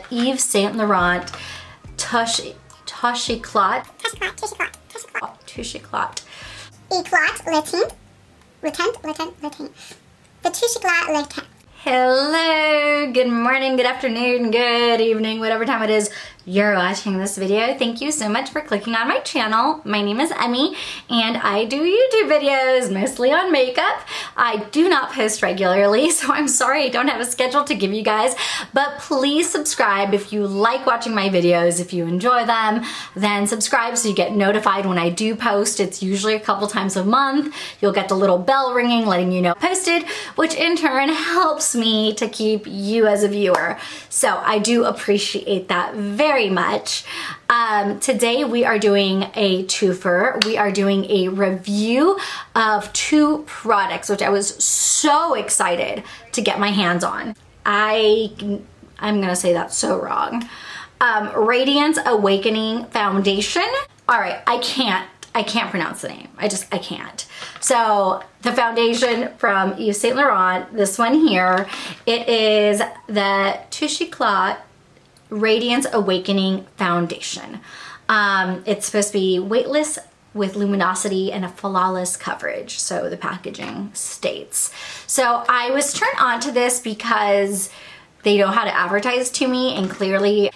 the Yves Saint Laurent Touche Eclat. Touche Eclat. Eclat, latent. The Touche Eclat, latent. Hello, good morning, good afternoon, good evening, whatever time it is you're watching this video. Thank you so much for clicking on my channel. My name is Emmy and I do YouTube videos mostly on makeup. I do not post regularly, so I'm sorry I don't have a schedule to give you guys, but please subscribe if you like watching my videos. If you enjoy them, then subscribe so you get notified when I do post. It's usually a couple times a month. You'll get the little bell ringing letting you know I posted, which in turn helps me to keep you as a viewer. So I do appreciate that very much. Today we are doing a twofer. We are doing a review of two products, which I was so excited to get my hands on. I'm gonna say that so wrong. Radiance Awakening Foundation. All right, I can't pronounce the name. I can't. So the foundation from Yves Saint Laurent, this one here, it is the Touche Eclat Radiance Awakening Foundation. It's supposed to be weightless with luminosity and a flawless coverage. So the packaging states. So I was turned on to this because they know how to advertise to me, and clearly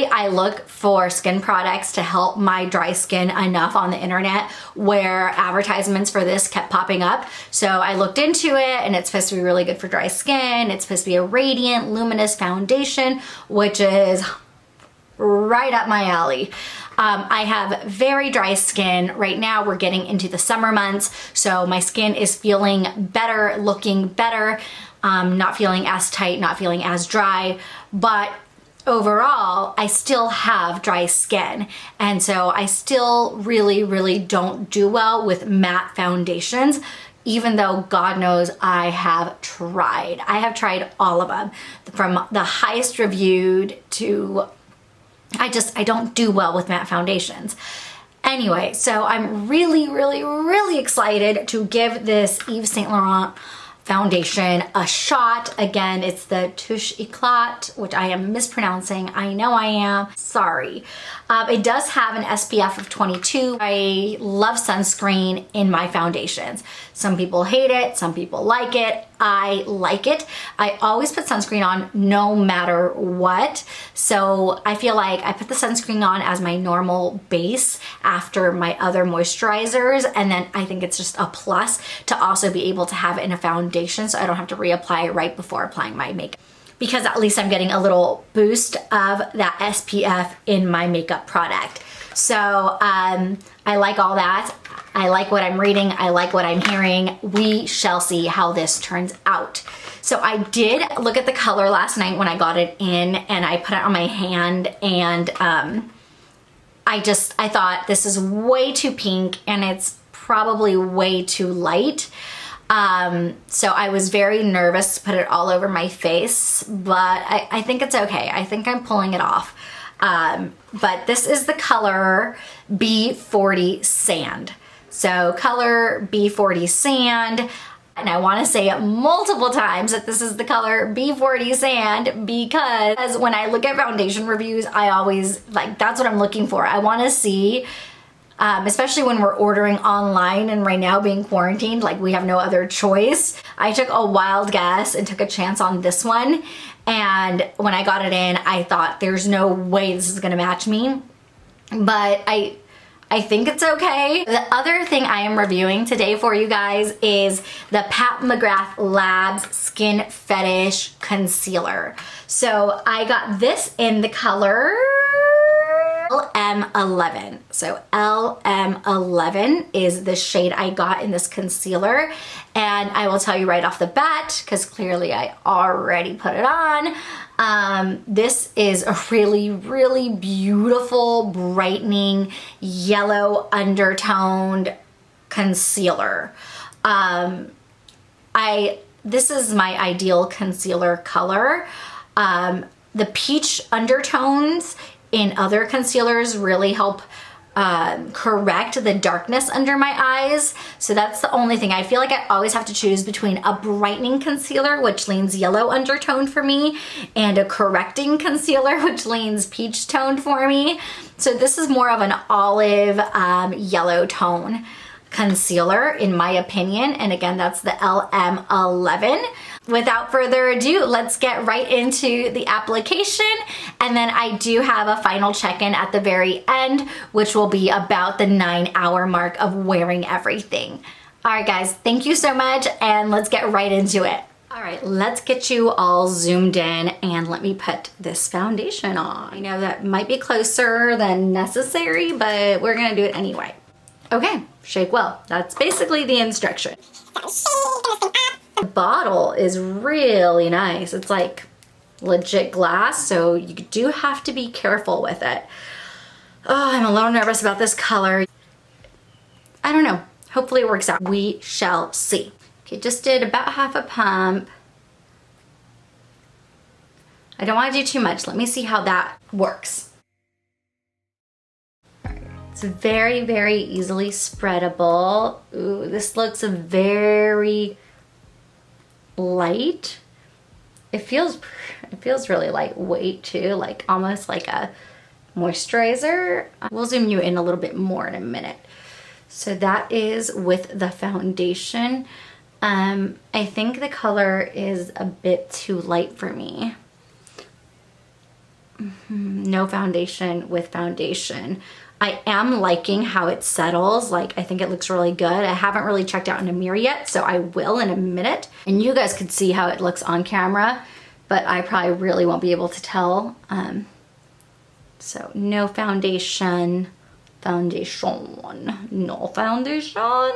I look for skin products to help my dry skin enough on the internet where advertisements for this kept popping up. So I looked into it, and it's supposed to be really good for dry skin. It's supposed to be a radiant, luminous foundation, which is right up my alley. I have very dry skin. Right now we're getting into the summer months, so my skin is feeling better, looking better, not feeling as tight, not feeling as dry, but overall I still have dry skin, and so I still really don't do well with matte foundations, even though God knows I have tried. I have tried all of them, from the highest reviewed to I don't do well with matte foundations. Anyway, so I'm really excited to give this Yves Saint Laurent foundation a shot. Again, it's the Touche Eclat, which I am mispronouncing. I know I am. Sorry. It does have an SPF of 22. I love sunscreen in my foundations. Some people hate it, some people like it. I like it. I always put sunscreen on no matter what. So I feel like I put the sunscreen on as my normal base after my other moisturizers, and then I think it's just a plus to also be able to have it in a foundation so I don't have to reapply right before applying my makeup, because at least I'm getting a little boost of that SPF in my makeup product. So I like all that. I like what I'm reading. I like what I'm hearing. We shall see how this turns out. So I did look at the color last night when I got it in, and I put it on my hand, and I thought this is way too pink and it's probably way too light. So I was very nervous to put it all over my face, but I think it's okay. I think I'm pulling it off. But this is the color B40 Sand. So color B40 Sand, and I want to say it multiple times that this is the color B40 Sand, because when I look at foundation reviews, I always, that's what I'm looking for. I want to see, especially when we're ordering online and right now being quarantined, we have no other choice. I took a wild guess and took a chance on this one, and when I got it in, I thought there's no way this is gonna match me, but I think it's okay. The other thing I am reviewing today for you guys is the Pat McGrath Labs Skin Fetish Concealer. So I got this in the color LM11. So LM11 is the shade I got in this concealer, and I will tell you right off the bat, because clearly I already put it on, this is a really beautiful, brightening, yellow undertoned concealer. This is my ideal concealer color. The peach undertones in other concealers really help correct the darkness under my eyes. So that's the only thing. I feel like I always have to choose between a brightening concealer, which leans yellow undertone for me, and a correcting concealer, which leans peach toned for me. So this is more of an olive yellow tone concealer in my opinion. And again, that's the LM11. Without further ado, let's get right into the application. And then I do have a final check-in at the very end, which will be about the 9-hour mark of wearing everything. All right, guys, thank you so much, and let's get right into it. All right, let's get you all zoomed in, and let me put this foundation on. I know that might be closer than necessary, but we're gonna do it anyway. Okay, shake well. That's basically the instruction. The bottle is really nice. It's like legit glass, so you do have to be careful with it. Oh, I'm a little nervous about this color. I don't know. Hopefully it works out. We shall see. Okay, just did about half a pump. I don't want to do too much. Let me see how that works. It's very, very easily spreadable. Ooh, this looks very light. It feels really lightweight too, like almost like a moisturizer. We'll zoom you in a little bit more in a minute. So that is with the foundation. I think the color is a bit too light for me. No foundation with foundation. I am liking how it settles. Like, I think it looks really good. I haven't really checked out in a mirror yet, so I will in a minute. And you guys could see how it looks on camera, but I probably really won't be able to tell. So no foundation, foundation, no foundation,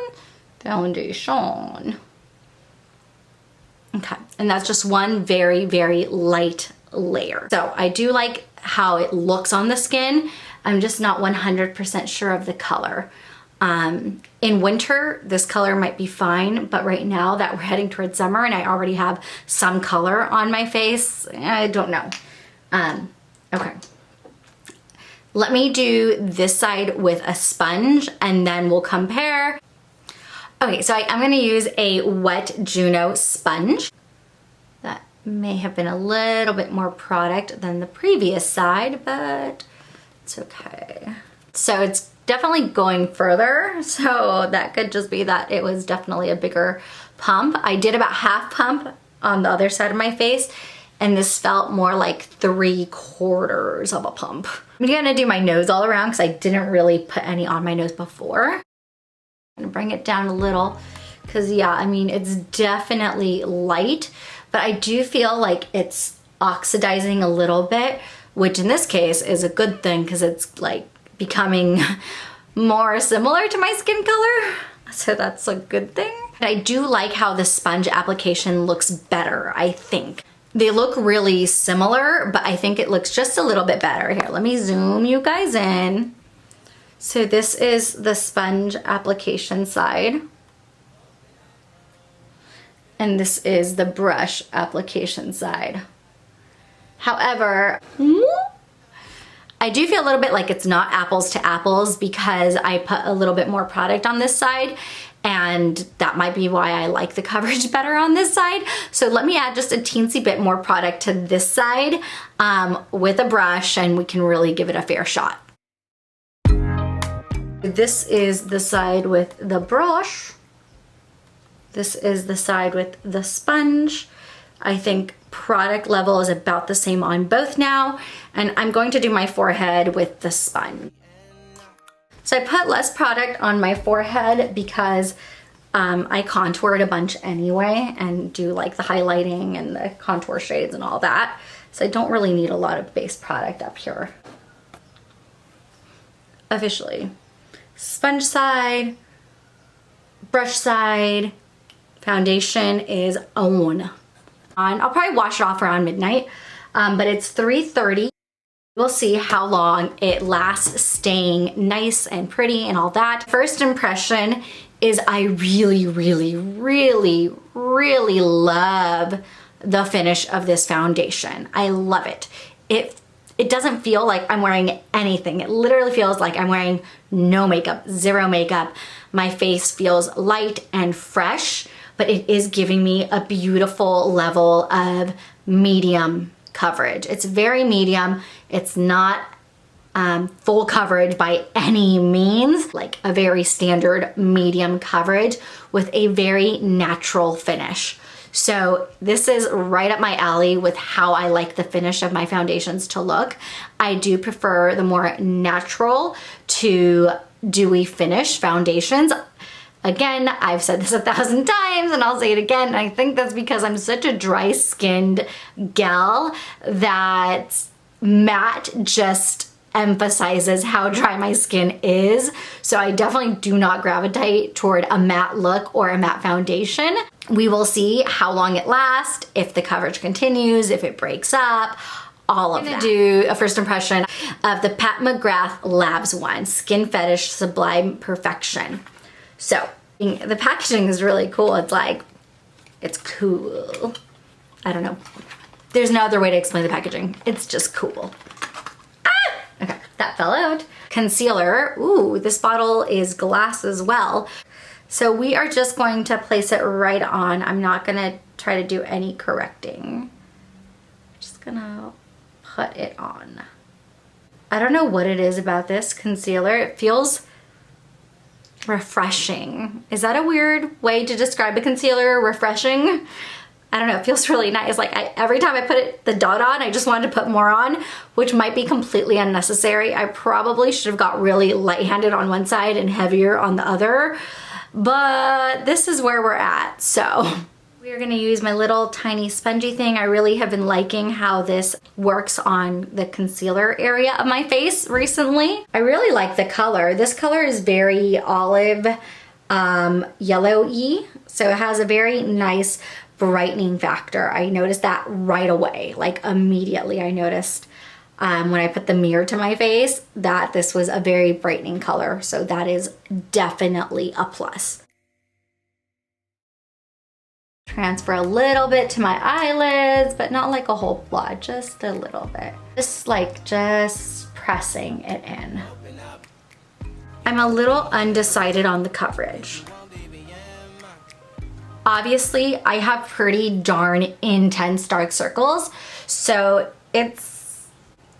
foundation. Okay, and that's just one very, very light layer. So I do like how it looks on the skin. I'm just not 100% sure of the color. In winter, this color might be fine, but right now that we're heading towards summer and I already have some color on my face, I don't know. Okay. Let me do this side with a sponge and then we'll compare. Okay, so I'm gonna use a wet Juno sponge. That may have been a little bit more product than the previous side, but it's okay. So it's definitely going further. So that could just be that it was definitely a bigger pump. I did about half pump on the other side of my face, and this felt more like 3/4 of a pump. I'm gonna do my nose all around because I didn't really put any on my nose before. I'm gonna bring it down a little because yeah, I mean, it's definitely light, but I do feel like it's oxidizing a little bit, which in this case is a good thing because it's like becoming more similar to my skin color. So that's a good thing. I do like how the sponge application looks better, I think. They look really similar, but I think it looks just a little bit better. Here, let me zoom you guys in. So this is the sponge application side. And this is the brush application side. However, I do feel a little bit like it's not apples to apples because I put a little bit more product on this side, and that might be why I like the coverage better on this side. So let me add just a teensy bit more product to this side with a brush, and we can really give it a fair shot. This is the side with the brush. This is the side with the sponge. I think product level is about the same on both now, and I'm going to do my forehead with the sponge. So I put less product on my forehead because I contoured a bunch anyway and do like the highlighting and the contour shades and all that. So I don't really need a lot of base product up here. Officially. Sponge side, brush side, foundation is on. I'll probably wash it off around midnight, but it's 3:30. We'll see how long it lasts staying nice and pretty and all that. First impression is I really, really, really, really love the finish of this foundation. I love it. it doesn't feel like I'm wearing anything. It literally feels like I'm wearing no makeup, zero makeup. My face feels light and fresh, but it is giving me a beautiful level of medium coverage. It's very medium. It's not full coverage by any means, like a very standard medium coverage with a very natural finish. So this is right up my alley with how I like the finish of my foundations to look. I do prefer the more natural to dewy finish foundations. Again, I've said this 1,000 times and I'll say it again. I think that's because I'm such a dry skinned gal that matte just emphasizes how dry my skin is. So I definitely do not gravitate toward a matte look or a matte foundation. We will see how long it lasts, if the coverage continues, if it breaks up, all of that. I'm gonna do a first impression of the Pat McGrath Labs one, Skin Fetish Sublime Perfection. So the packaging is really cool. It's like, it's cool. I don't know. There's no other way to explain the packaging. It's just cool. Okay, that fell out. Concealer, ooh, this bottle is glass as well. So we are just going to place it right on. I'm not gonna try to do any correcting. I'm just gonna put it on. I don't know what it is about this concealer. It feels refreshing. Is that a weird way to describe a concealer? Refreshing? I don't know, it feels really nice. Like every time I put the dot on, I just wanted to put more on, which might be completely unnecessary. I probably should have got really light-handed on one side and heavier on the other, but this is where we're at. So we're gonna use my little tiny spongy thing. I really have been liking how this works on the concealer area of my face recently. I really like the color. This color is very olive yellowy, so it has a very nice brightening factor. I noticed that right away, like immediately I noticed when I put the mirror to my face that this was a very brightening color. So that is definitely a plus. Transfer a little bit to my eyelids, but not like a whole lot, just a little bit. Just pressing it in. I'm a little undecided on the coverage. Obviously, I have pretty darn intense dark circles, so it's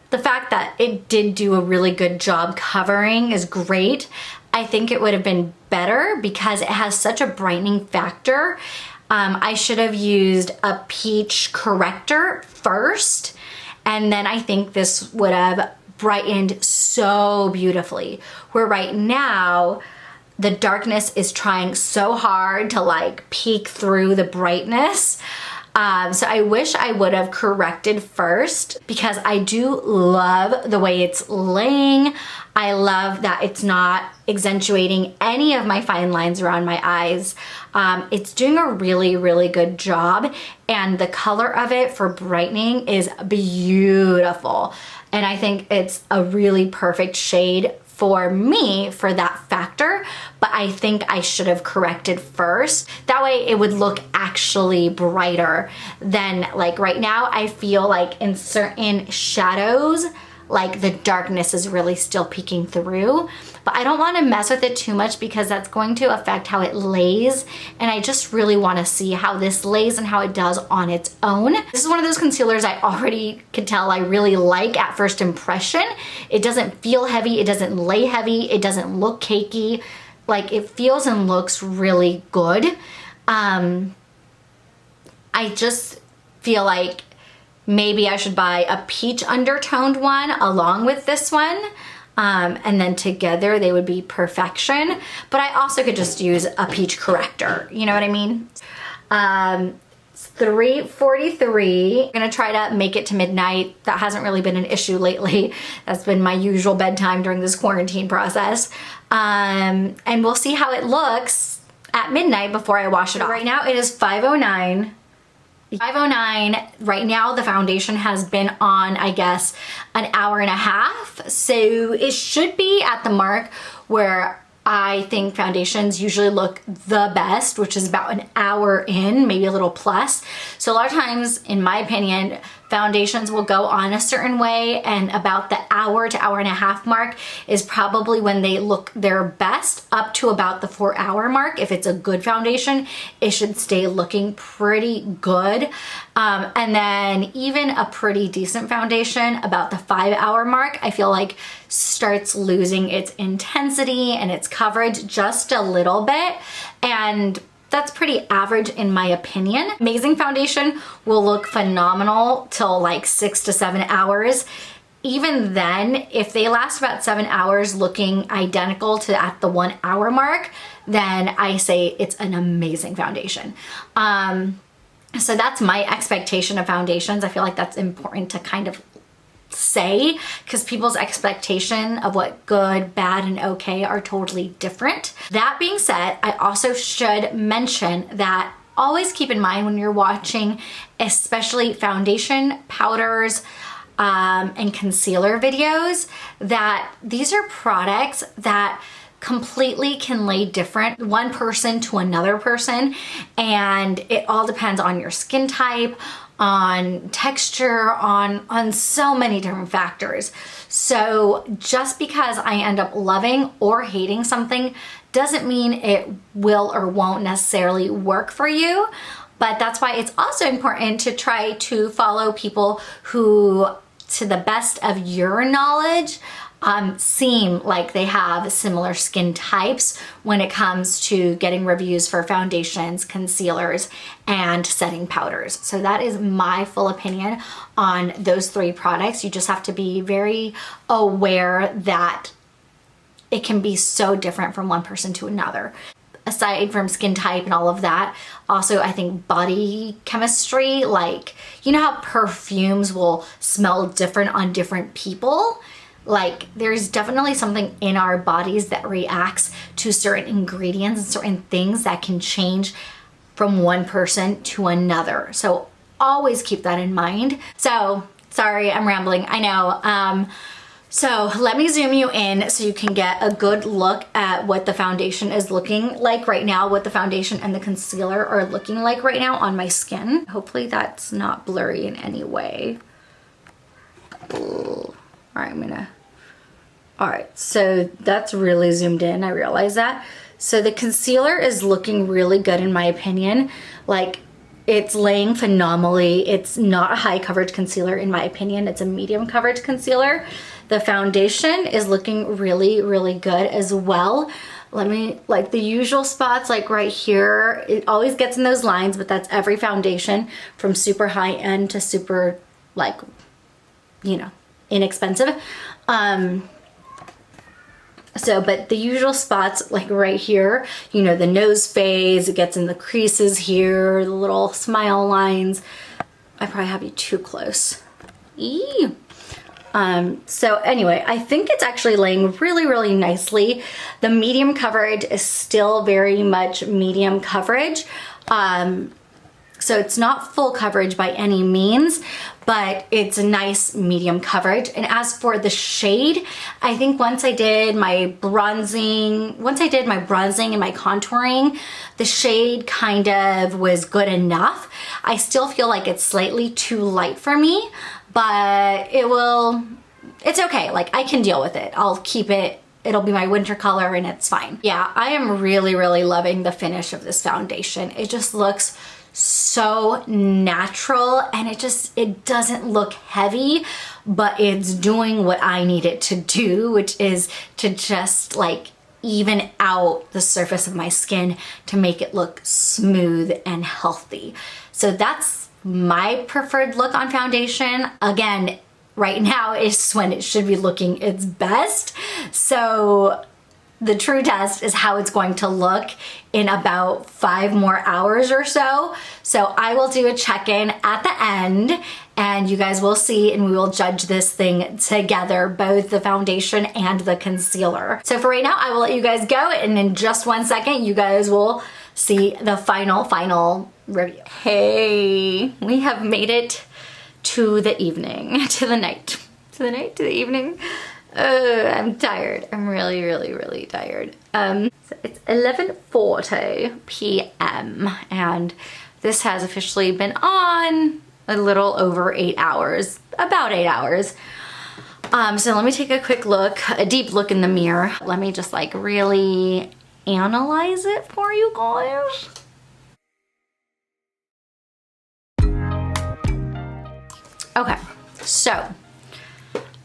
the fact that it did do a really good job covering is great. I think it would have been better because it has such a brightening factor. I should have used a peach corrector first, and then I think this would have brightened so beautifully. Where right now, the darkness is trying so hard to like peek through the brightness. So I wish I would have corrected first because I do love the way it's laying. I love that it's not accentuating any of my fine lines around my eyes. It's doing a really, really good job, and the color of it for brightening is beautiful. And I think it's a really perfect shade for me for that factor, but I think I should have corrected first. That way it would look actually brighter than like right now. I feel like in certain shadows, like the darkness is really still peeking through, but I don't want to mess with it too much because that's going to affect how it lays, and I just really want to see how this lays and how it does on its own. This is one of those concealers I already could tell I really like at first impression. It doesn't feel heavy, it doesn't lay heavy, it doesn't look cakey. Like it feels and looks really good. I just feel like maybe I should buy a peach undertoned one along with this one. And then together they would be perfection. But I also could just use a peach corrector. You know what I mean? 3:43. I'm gonna try to make it to midnight. That hasn't really been an issue lately. That's been my usual bedtime during this quarantine process. And we'll see how it looks at midnight before I wash it off. Right now it is 5:09. 5:09. Right now the foundation has been on, I guess, an hour and a half. So it should be at the mark where I think foundations usually look the best, which is about an hour in, maybe a little plus. So a lot of times, in my opinion, foundations will go on a certain way, and about the hour to hour and a half mark is probably when they look their best, up to about the 4-hour mark. If it's a good foundation, it should stay looking pretty good. And then even a pretty decent foundation about the 5-hour mark, I feel like starts losing its intensity and its coverage just a little bit. And that's pretty average in my opinion. Amazing foundation will look phenomenal till like 6 to 7 hours. Even then, if they last about 7 hours looking identical to at the 1 hour mark, then I say it's an amazing foundation. So that's my expectation of foundations. I feel like that's important to kind of say, because people's expectation of what good, bad, and okay are totally different. That being said, I also should mention that always keep in mind when you're watching, especially foundation, powders, and concealer videos, that these are products that completely can lay different one person to another person, and it all depends on your skin type, on texture, on so many different factors. So just because I end up loving or hating something doesn't mean it will or won't necessarily work for you. But that's why it's also important to try to follow people who, to the best of your knowledge, seem like they have similar skin types when it comes to getting reviews for foundations, concealers, and setting powders. So that is my full opinion on those 3 products. You just have to be very aware that it can be so different from one person to another. Aside from skin type and all of that, also I think body chemistry, like, you know how perfumes will smell different on different people? Like, there's definitely something in our bodies that reacts to certain ingredients and certain things that can change from one person to another. So always keep that in mind. So, sorry, I'm rambling, I know. So let me zoom you in so you can get a good look at what the foundation is looking like right now, what the foundation and the concealer are looking like right now on my skin. Hopefully that's not blurry in any way. All right, so that's really zoomed in, I realize that. So the concealer is looking really good in my opinion. Like, it's laying phenomenally. It's not a high coverage concealer in my opinion. It's a medium coverage concealer. The foundation is looking really, really good as well. Let me, like the usual spots, like right here, it always gets in those lines, but that's every foundation from super high end to super, like, you know, inexpensive. But the usual spots, like right here, you know, the nose phase, it gets in the creases here, the little smile lines. I probably have you too close. Eee. So anyway, I think it's actually laying really, really nicely. The medium coverage is still very much medium coverage. So it's not full coverage by any means, but it's a nice medium coverage. And as for the shade, I think once I did my bronzing and my contouring, the shade kind of was good enough. I still feel like it's slightly too light for me, but it's okay. Like, I can deal with it. I'll keep it. It'll be my winter color and it's fine. Yeah, I am really, really loving the finish of this foundation. It just looks so natural, and it doesn't look heavy, but it's doing what I need it to do, which is to just like even out the surface of my skin to make it look smooth and healthy. So that's my preferred look on foundation. Again, right now is when it should be looking its best. So the true test is how it's going to look in about 5 more hours or so. So I will do a check-in at the end and you guys will see, and we will judge this thing together, both the foundation and the concealer. So for right now, I will let you guys go, and in just 1 second, you guys will see the final review. Hey, we have made it to the evening, to the evening. I'm tired. I'm really, really, really tired. So it's 11:40 p.m. and this has officially been on a little over 8 hours, about 8 hours. So let me take a quick look, a deep look in the mirror. Let me just like really analyze it for you guys. Okay, so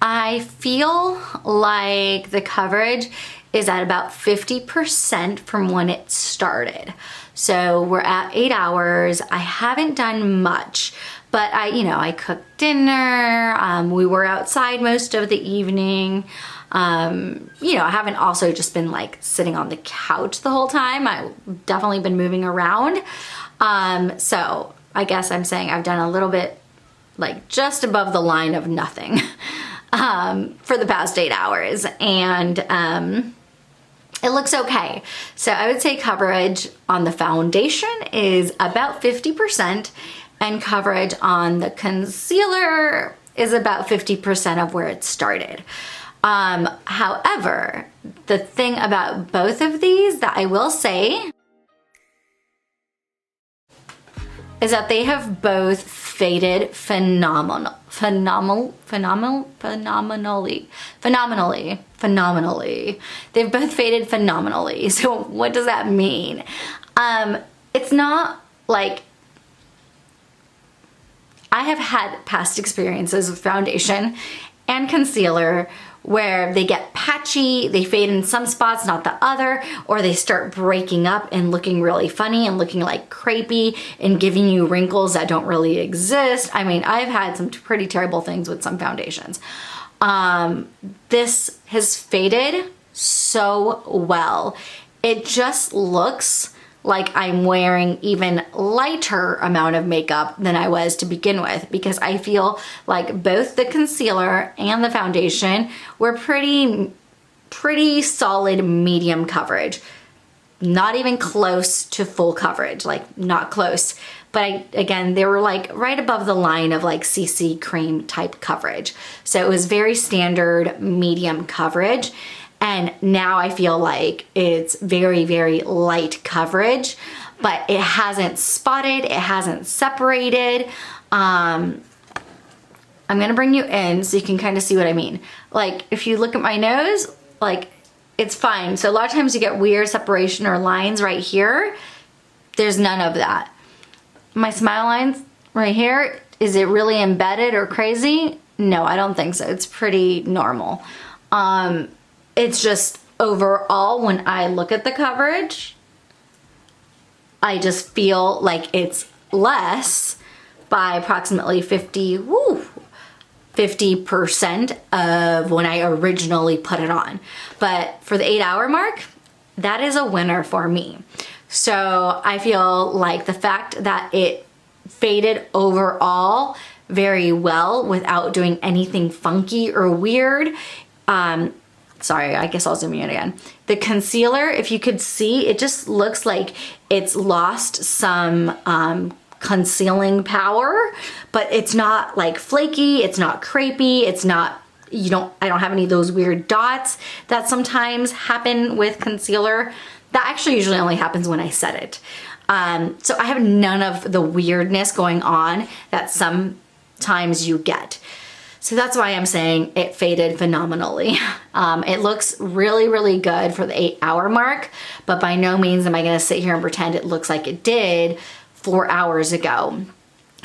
I feel like the coverage is at about 50% from when it started. So we're at 8 hours. I haven't done much, but I cooked dinner. We were outside most of the evening. I haven't also just been like sitting on the couch the whole time. I've definitely been moving around. So I guess I'm saying I've done a little bit like just above the line of nothing for the past 8 hours. And it looks okay. So I would say coverage on the foundation is about 50% and coverage on the concealer is about 50% of where it started. However, the thing about both of these that I will say is that they have both faded phenomenally. They've both faded phenomenally. So what does that mean? It's not like, I have had past experiences with foundation and concealer where they get patchy, they fade in some spots, not the other, or they start breaking up and looking really funny and looking like crepey and giving you wrinkles that don't really exist. I mean, I've had some pretty terrible things with some foundations. This has faded so well. It just looks like I'm wearing even lighter amount of makeup than I was to begin with, because I feel like both the concealer and the foundation were pretty solid medium coverage. Not even close to full coverage, like not close. But again, they were like right above the line of like CC cream type coverage. So it was very standard medium coverage. And now I feel like it's very, very light coverage, but it hasn't spotted, it hasn't separated. I'm gonna bring you in so you can kind of see what I mean. Like if you look at my nose, like it's fine. So a lot of times you get weird separation or lines right here. There's none of that. My smile lines right here, is it really embedded or crazy? No, I don't think so. It's pretty normal. It's just overall, when I look at the coverage, I just feel like it's less by approximately 50% of when I originally put it on. But for the 8 hour mark, that is a winner for me. So I feel like the fact that it faded overall very well without doing anything funky or weird. Sorry, I guess I'll zoom in again. The concealer, if you could see, it just looks like it's lost some concealing power, but it's not like flaky, it's not crepey, it's not, I don't have any of those weird dots that sometimes happen with concealer. That actually usually only happens when I set it. So I have none of the weirdness going on that sometimes you get. So that's why I'm saying it faded phenomenally. It looks really, really good for the 8 hour mark, but by no means am I gonna sit here and pretend it looks like it did 4 hours ago.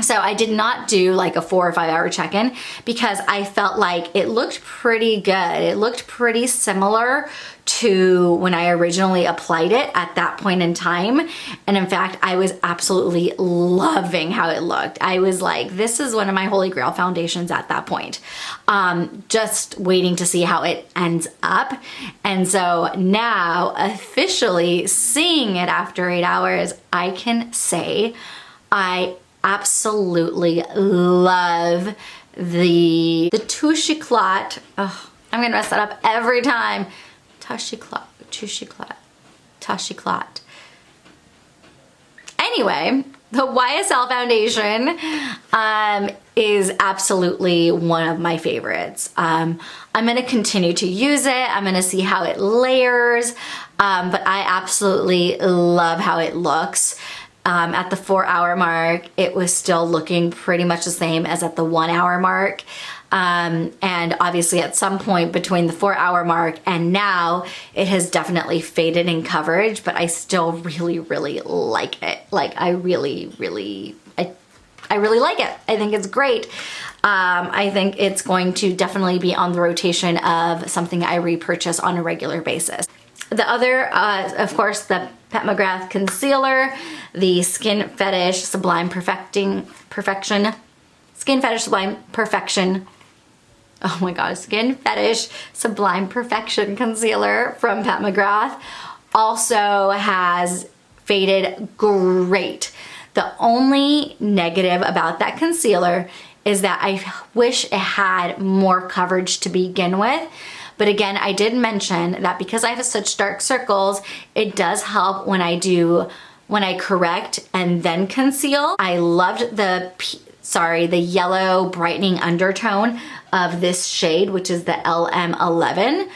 So I did not do like a 4 or 5 hour check-in because I felt like it looked pretty good. It looked pretty similar to when I originally applied it at that point in time. And in fact, I was absolutely loving how it looked. I was like, this is one of my holy grail foundations at that point. Just waiting to see how it ends up. And so now officially seeing it after 8 hours, I can say I absolutely love the Touche Eclat. Oh, I'm gonna mess that up every time. Touche Eclat. Anyway, the YSL foundation is absolutely one of my favorites. I'm gonna continue to use it. I'm gonna see how it layers, but I absolutely love how it looks. At the 4-hour mark, it was still looking pretty much the same as at the 1-hour mark. And obviously at some point between the 4-hour mark and now, it has definitely faded in coverage, but I still really, really like it. Like I really like it. I think it's great. I think it's going to definitely be on the rotation of something I repurchase on a regular basis. The other, of course, the McGrath concealer, the Skin Fetish Sublime Skin Fetish Sublime Perfection. Oh my God, Skin Fetish Sublime Perfection concealer from Pat McGrath also has faded great. The only negative about that concealer is that I wish it had more coverage to begin with. But again, I did mention that because I have such dark circles, it does help when I correct and then conceal. I loved the yellow brightening undertone of this shade, which is the LM11.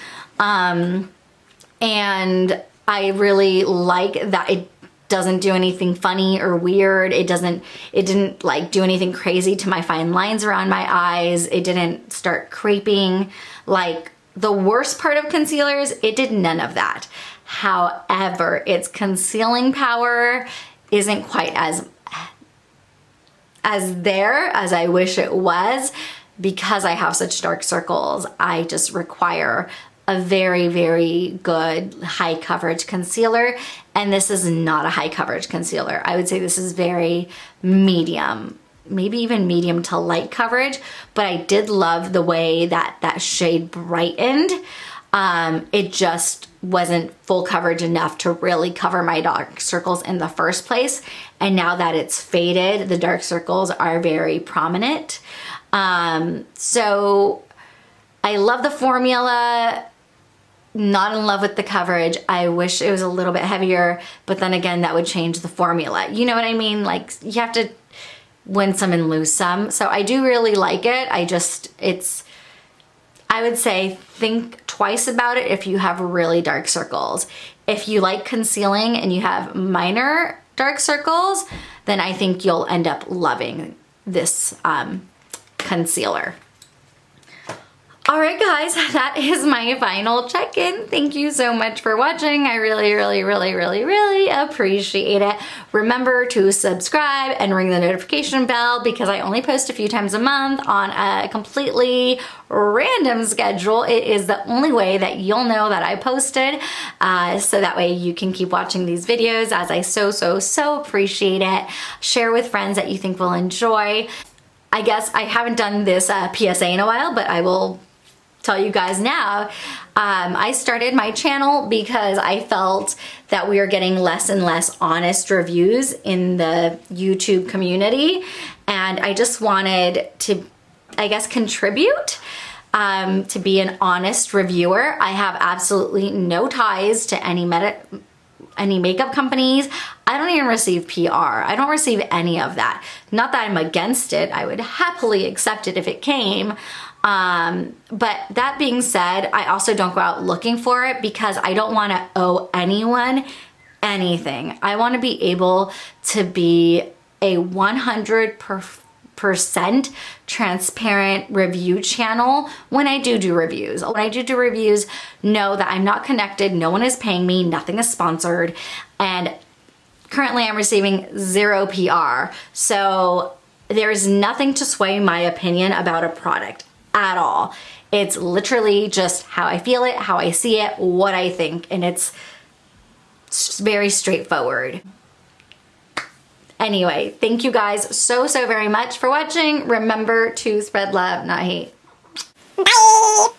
And I really like that it doesn't do anything funny or weird. It didn't like do anything crazy to my fine lines around my eyes. It didn't start creeping. Like the worst part of concealers, it did none of that. However, its concealing power isn't quite as there as I wish it was. Because I have such dark circles, I just require a very, very good high coverage concealer. And this is not a high coverage concealer. I would say this is very medium, maybe even medium to light coverage. But I did love the way that that shade brightened. It just wasn't full coverage enough to really cover my dark circles in the first place. And now that it's faded, the dark circles are very prominent. So I love the formula, not in love with the coverage. I wish it was a little bit heavier, but then again, that would change the formula. You know what I mean? Like you have to win some and lose some. So I do really like it. I would say think twice about it if you have really dark circles. If you like concealing and you have minor dark circles, then I think you'll end up loving this, concealer. All right, guys, that is my final check-in. Thank you so much for watching. I really appreciate it. Remember to subscribe and ring the notification bell because I only post a few times a month on a completely random schedule. It is the only way that you'll know that I posted, so that way you can keep watching these videos as I so appreciate it. Share with friends that you think will enjoy. I guess I haven't done this PSA in a while, but I will tell you guys now. I started my channel because I felt that we were getting less and less honest reviews in the YouTube community. And I just wanted to, I guess, contribute to be an honest reviewer. I have absolutely no ties to any makeup companies. I don't even receive PR. I don't receive any of that. Not that I'm against it. I would happily accept it if it came. But that being said, I also don't go out looking for it because I don't want to owe anyone anything. I want to be able to be a 100% transparent review channel when I do reviews. When I do reviews, know that I'm not connected, no one is paying me, nothing is sponsored, and currently I'm receiving 0 PR. So there's nothing to sway my opinion about a product at all. It's literally just how I feel it, how I see it, what I think, and it's very straightforward. Anyway, thank you guys so very much for watching. Remember to spread love, not hate. Bye!